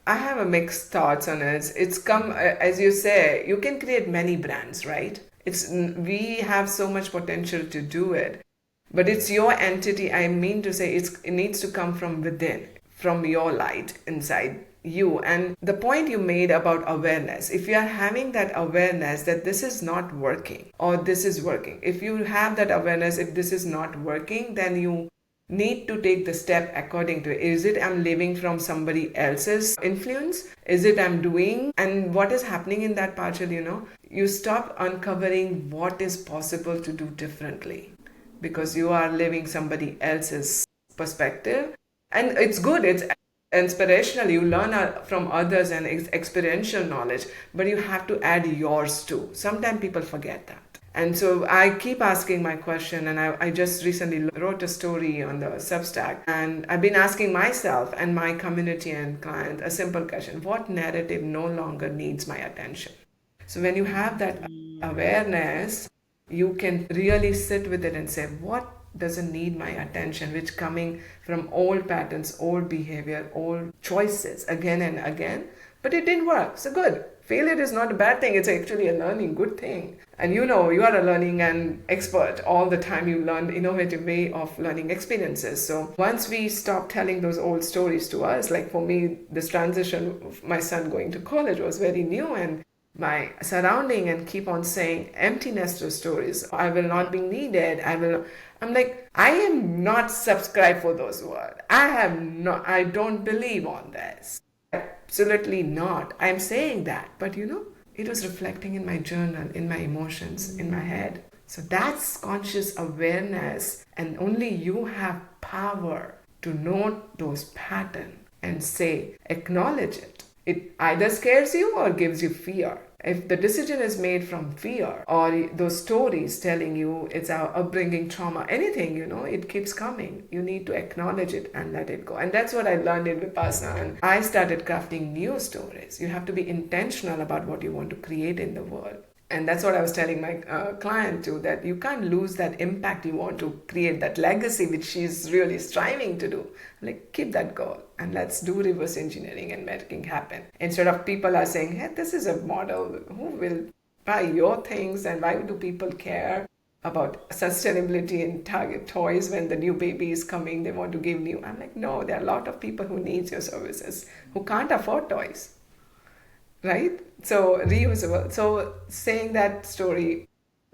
I have a mixed thoughts on it. It's come as you say. You can create many brands, right? We have so much potential to do it, but it's your entity. I mean to say, it needs to come from within, from your light inside you. And the point you made about awareness, if you are having that awareness that this is not working or this is working, if you have that awareness, if this is not working, then you need to take the step according to it. Is it I'm living from somebody else's influence? Is it I'm doing? And what is happening in that Parchelle, you stop uncovering what is possible to do differently because you are living somebody else's perspective. And it's good, it's inspirational, you learn from others and experiential knowledge, but you have to add yours too. Sometimes people forget that. And so I keep asking my question, and I just recently wrote a story on the Substack, and I've been asking myself and my community and client a simple question: what narrative no longer needs my attention? So when you have that awareness, you can really sit with it and say, what doesn't need my attention, which coming from old patterns, old behavior, old choices again and again, but it didn't work. So good. Failure is not a bad thing. It's actually a learning good thing. And you are a learning and expert. All the time you learn innovative way of learning experiences. So once we stop telling those old stories to us, like for me, this transition of my son going to college was very new, and my surrounding and keep on saying empty nester stories. I will not be needed. I'm like, I am not subscribed for those words. I don't believe on this. Absolutely not. I'm saying that. But it was reflecting in my journal, in my emotions, in my head. So that's conscious awareness, and only you have power to note those patterns and say, acknowledge it. It either scares you or gives you fear. If the decision is made from fear, or those stories telling you it's our upbringing, trauma, anything, it keeps coming. You need to acknowledge it and let it go. And that's what I learned in Vipassana. And I started crafting new stories. You have to be intentional about what you want to create in the world. And that's what I was telling my client too, that you can't lose that impact you want to create, that legacy which she's really striving to do. Like, keep that goal and let's do reverse engineering and making happen. Instead of people are saying, hey, this is a model, who will buy your things, and why do people care about sustainability in Target toys when the new baby is coming, they want to give new. I'm like, no, there are a lot of people who need your services, who can't afford toys. Right? So reusable. So saying that story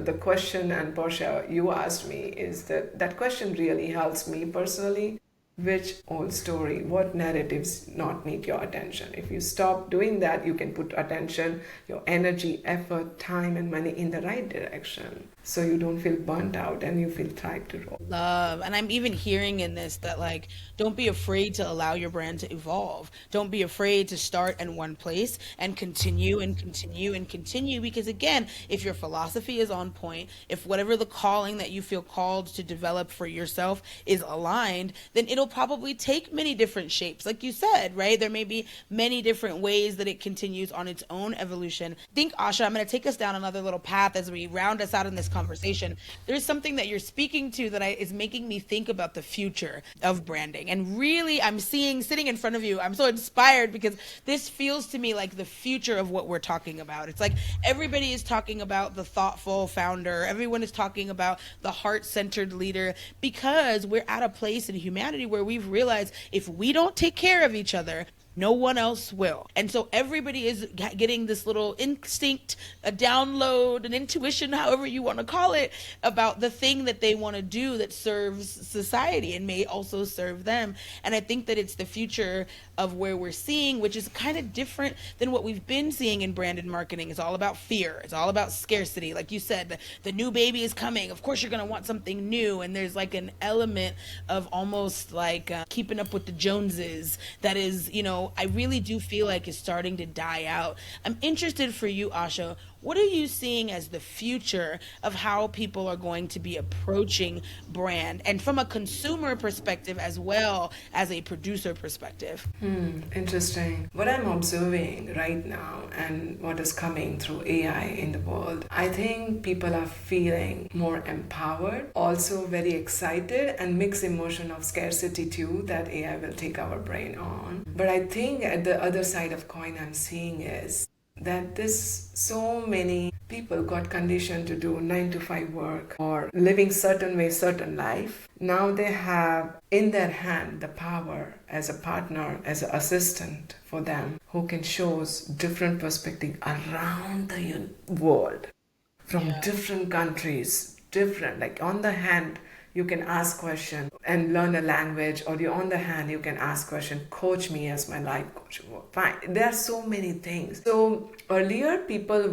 The question, and Portia, you asked me, is that question really helps me personally. Which old story, what narratives not need your attention? If you stop doing that, you can put attention, your energy, effort, time, and money in the right direction. So you don't feel burnt out and you feel thrive to roll. Love. And I'm even hearing in this that, like, don't be afraid to allow your brand to evolve. Don't be afraid to start in one place and continue and continue and continue. Because again, if your philosophy is on point, if whatever the calling that you feel called to develop for yourself is aligned, then it'll probably take many different shapes. Like you said, right? There may be many different ways that it continues on its own evolution. I think, Asha, I'm going to take us down another little path as we round us out in this conversation. There's something that you're speaking to that is making me think about the future of branding. And really, I'm seeing, sitting in front of you, I'm so inspired because this feels to me like the future of what we're talking about. It's like everybody is talking about the thoughtful founder. Everyone is talking about the heart-centered leader, because we're at a place in humanity where we've realized if we don't take care of each other, no one else will. And so everybody is getting this little instinct, a download, an intuition, however you want to call it, about the thing that they want to do that serves society and may also serve them. And I think that it's the future of where we're seeing, which is kind of different than what we've been seeing in branded marketing. It's all about fear. It's all about scarcity. Like you said, the new baby is coming. Of course, you're going to want something new. And there's like an element of almost like keeping up with the Joneses that is, I really do feel like is starting to die out. I'm interested for you, Asha. What are you seeing as the future of how people are going to be approaching brand, and from a consumer perspective as well as a producer perspective? Interesting. What I'm observing right now and what is coming through AI in the world, I think people are feeling more empowered, also very excited, and mixed emotion of scarcity too, that AI will take our brain on. But I think at the other side of coin I'm seeing is that there's so many people got conditioned to do 9 to 5 work or living certain way, certain life. Now they have in their hand the power as a partner, as an assistant for them, who can show us different perspective around the world, from different countries, different, like on the hand, you can ask question and learn a language, or you on the hand, you can ask question, coach me as my life coach. Fine. There are so many things. So earlier people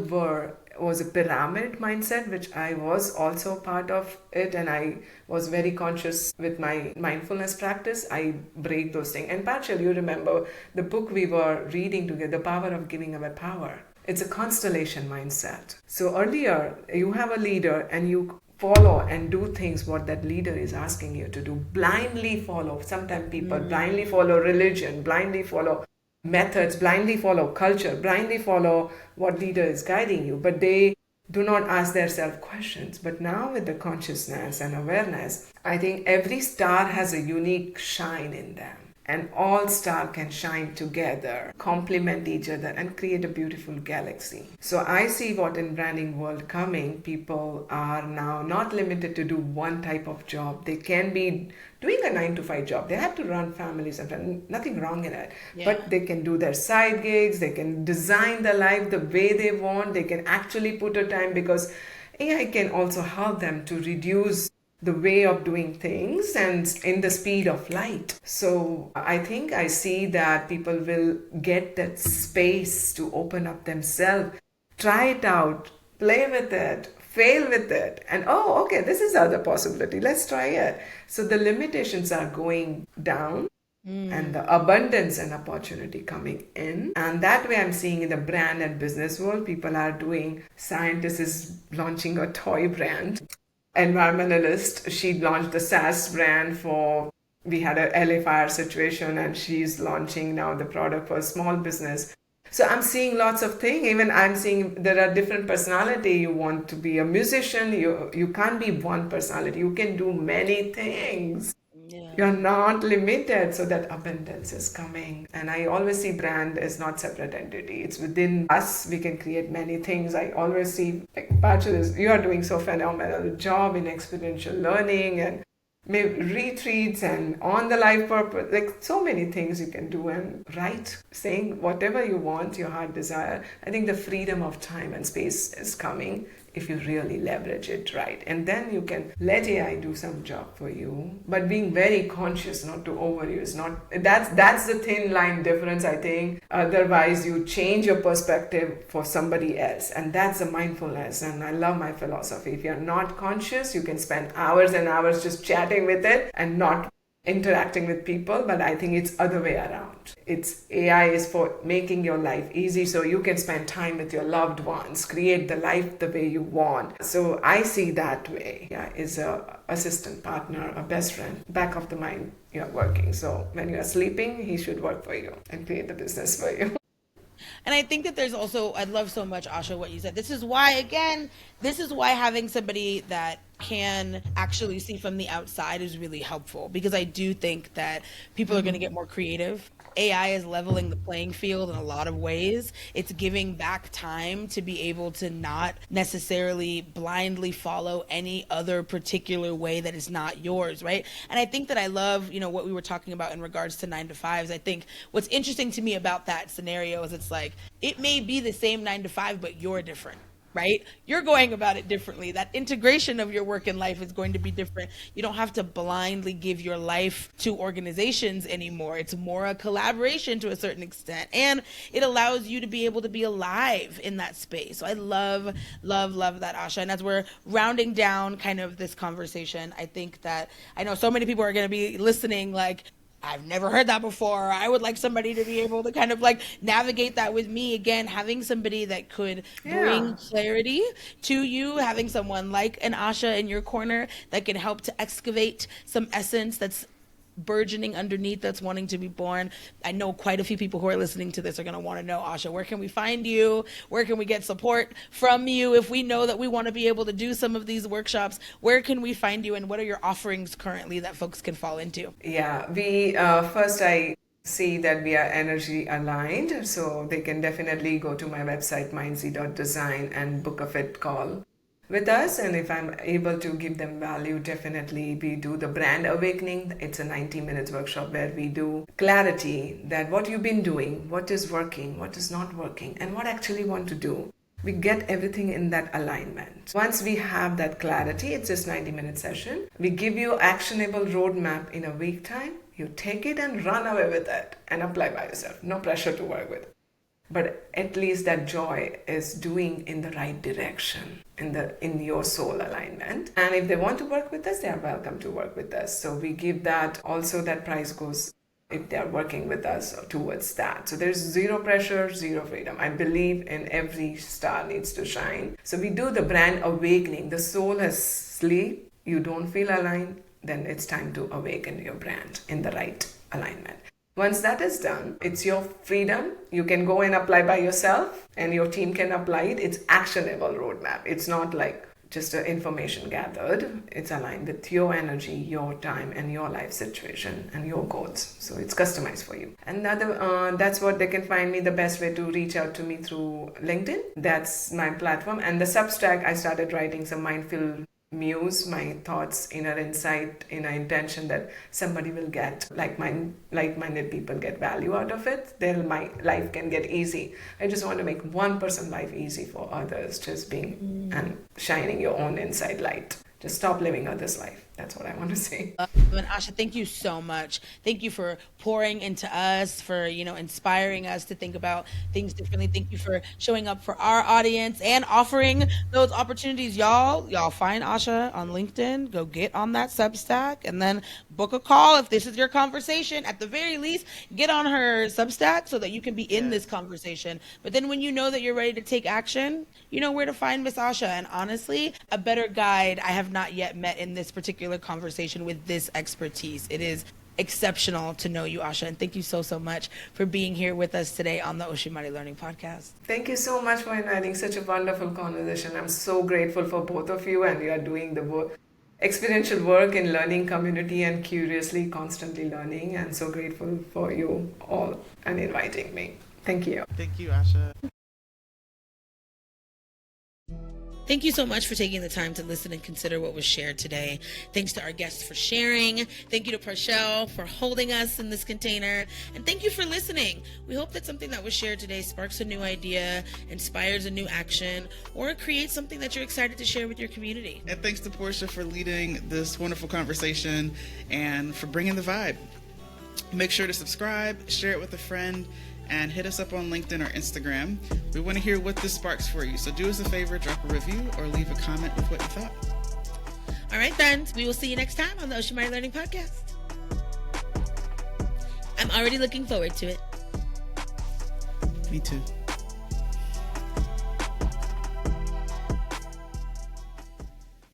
was a pyramid mindset, which I was also part of it, and I was very conscious with my mindfulness practice. I break those things. And Parchelle, you remember the book we were reading together, The Power of Giving Away Power. It's a constellation mindset. So earlier you have a leader and you follow and do things what that leader is asking you to do. Blindly follow. Sometimes people blindly follow religion, blindly follow methods, blindly follow culture, blindly follow what leader is guiding you, but they do not ask themselves questions. But now with the consciousness and awareness, I think every star has a unique shine in them. And all stars can shine together, complement each other, and create a beautiful galaxy. So I see what in branding world coming, people are now not limited to do one type of job. They can be doing a 9 to 5 job. They have to run families, and nothing wrong in it. Yeah. But they can do their side gigs. They can design their life the way they want. They can actually put a time, because AI can also help them to reduce the way of doing things and in the speed of light. So I think I see that people will get that space to open up themselves, try it out, play with it, fail with it, and okay, this is other possibility, let's try it. So the limitations are going down and the abundance and opportunity coming in. And that way I'm seeing in the brand and business world, people are doing, scientist is launching a toy brand. Environmentalist, she launched the SaaS brand we had a LA fire situation, and she's launching now the product for a small business. So I'm seeing lots of things. Even I'm seeing there are different personality. You want to be a musician, you can't be one personality. You can do many things. Yeah. You're not limited, so that abundance is coming. And I always see brand as not separate entity. It's within us. We can create many things. I always see, like Parchelle, you are doing so phenomenal job in experiential learning, and maybe retreats and on the life purpose, like so many things you can do, and write, saying whatever you want, your heart desire. I think the freedom of time and space is coming if you really leverage it right. And then you can let AI do some job for you, but being very conscious not to overuse. Not that's the thin line difference, I think. Otherwise you change your perspective for somebody else, and that's the mindfulness. And I love my philosophy. If you're not conscious, you can spend hours and hours just chatting with it and not interacting with people. But I think it's other way around. It's AI is for making your life easy so you can spend time with your loved ones, create the life the way you want. So I see that way. Yeah, is a assistant partner, a best friend, back of the mind. You're working, so when you're sleeping, he should work for you and create the business for you. And I think that there's also, I love so much, Asha, what you said. This is why having somebody that can actually see from the outside is really helpful, because I do think that people are going to get more creative. AI is leveling the playing field in a lot of ways. It's giving back time to be able to not necessarily blindly follow any other particular way that is not yours, right? And I think that I love, what we were talking about in regards to 9 to 5s. I think what's interesting to me about that scenario is it's like, it may be the same 9 to 5, but you're different. Right? You're going about it differently. That integration of your work and life is going to be different. You don't have to blindly give your life to organizations anymore. It's more a collaboration to a certain extent. And it allows you to be able to be alive in that space. So I love, love, love that, Asha. And as we're rounding down kind of this conversation, I think that I know so many people are going to be listening like, I've never heard that before. I would like somebody to be able to kind of like navigate that with me. Again, having somebody that could bring clarity to you, having someone like an Asha in your corner that can help to excavate some essence that's burgeoning underneath, that's wanting to be born. I know quite a few people who are listening to this are going to want to know, Asha, where can we find you? Where can we get support from you? If we know that we want to be able to do some of these workshops, where can we find you, and what are your offerings currently that folks can fall into? Yeah, we first I see that we are energy aligned, so they can definitely go to my website mindsy.design and book a fit call with us. And if I'm able to give them value, definitely we do the brand awakening. It's a 90 minutes workshop where we do clarity, that what you've been doing, what is working, what is not working, and what actually want to do. We get everything in that alignment. Once we have that clarity, it's just 90-minute session. We give you actionable roadmap in a week time. You take it and run away with it and apply by yourself. No pressure to work with. But at least that joy is doing in the right direction, in your soul alignment. And if they want to work with us, they are welcome to work with us. So we give that. Also, that price goes if they are working with us towards that. So there's zero pressure, zero freedom. I believe in every star needs to shine. So we do the brand awakening. The soul has sleep. You don't feel aligned, then it's time to awaken your brand in the right alignment. Once that is done, it's your freedom. You can go and apply by yourself, and your team can apply it. It's actionable roadmap. It's not like just information gathered. It's aligned with your energy, your time, and your life situation and your goals. So it's customized for you. Another, that's what they can find me. The best way to reach out to me through LinkedIn. That's my platform. And the Substack, I started writing some mindful muse, my thoughts, inner insight, inner intention that somebody will get, like-minded people get value out of it. Then my life can get easy. I just want to make one person life easy for others, just being and shining your own inside light. Just stop living others' life. That's what I want to say. And Asha, thank you so much. Thank you for pouring into us, for, inspiring us to think about things differently. Thank you for showing up for our audience and offering those opportunities. Y'all find Asha on LinkedIn, go get on that Substack, and then book a call if this is your conversation. At the very least, get on her Substack so that you can be in this conversation. But then when you know that you're ready to take action, you know where to find Miss Asha. And honestly, a better guide I have not yet met in this particular conversation with this expertise. It is exceptional to know you, Asha, and thank you so much for being here with us today on the Osumare Learning Podcast. Thank you so much for inviting such a wonderful conversation. I'm so grateful for both of you, and you are doing the experiential work in learning community and curiously, constantly learning, and so grateful for you all and inviting me. Thank you. Thank you, Asha. Thank you so much for taking the time to listen and consider what was shared today. Thanks to our guests for sharing. Thank you to Parchelle for holding us in this container. And thank you for listening. We hope that something that was shared today sparks a new idea, inspires a new action, or creates something that you're excited to share with your community. And thanks to Portia for leading this wonderful conversation and for bringing the vibe. Make sure to subscribe, share it with a friend, and hit us up on LinkedIn or Instagram. We want to hear what this sparks for you. So do us a favor, drop a review or leave a comment with what you thought. All right, friends. We will see you next time on the Osumare Learning Podcast. I'm already looking forward to it. Me too.